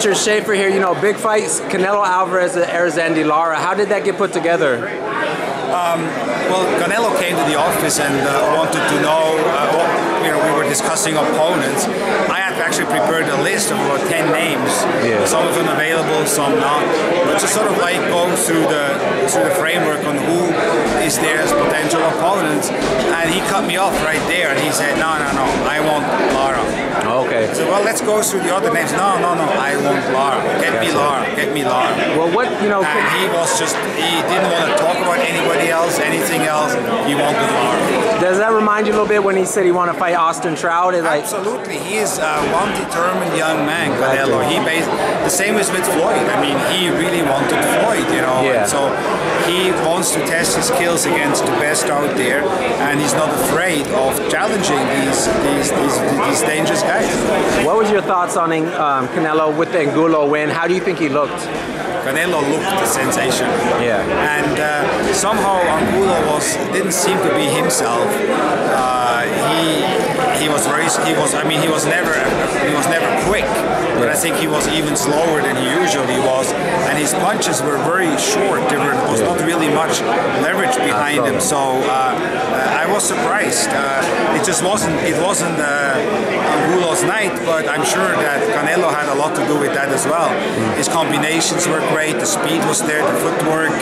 Richard Schaefer here. You know, big fights, Canelo Alvarez and Erislandy Lara. How did that get put together? Well, Canelo came to the office and wanted to know, we were discussing opponents. I had actually prepared a list of about 10 names, some of them available, some not, but just sort of like go through the framework on who is there as potential opponents, and he cut me off right there and he said, no, I want Lara. Okay. I said, well, let's go through the other names. No, I want Lara. Get me Lara. Well, what, And he didn't want to talk about anybody else, anything else. He wanted Lara. Does that remind you a little bit when he said he wanted to fight Austin Trout? Absolutely. He is one determined young man, Canelo. The same as with Floyd. I mean, he really wanted Floyd, Yeah. And so he wants to test his skills against the best out there, and he's not afraid of challenging these dangerous guys. What was your thoughts on Canelo with the Angulo win? How do you think he looked? Canelo looked sensational. Yeah. And somehow Angulo didn't seem to be himself. He was never quick, but I think he was even slower than he usually was, and his punches were very short. There was not really much leverage behind him, so I was surprised. It wasn't Angulo's night, but I'm sure that Canelo had a lot to do with that as well. His combinations were great, the speed was there, the footwork.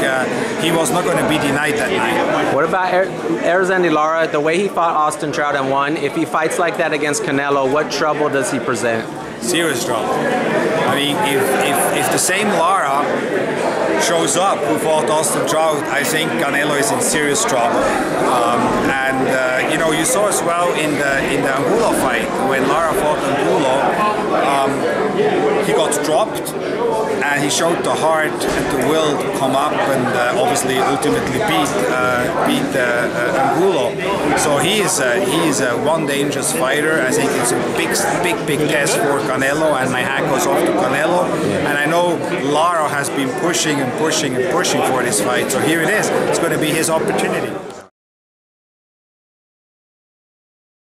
He was not going to be denied that night. What about Erislandy Lara? The way he fought Austin Trout and won, if he fights like that against Canelo, what trouble does he present? Serious trouble. I mean, if the same Lara shows up who fought Austin Trout, I think Canelo is in serious trouble. You saw as well in the Angulo fight, when Lara fought Angulo, he got dropped, and he showed the heart and the will to come up and obviously ultimately beat Angulo. So he is one dangerous fighter. I think it's a big test for Canelo, and my hat goes off to Canelo. And I know Lara has been pushing for this fight, so here it is. It's going to be his opportunity.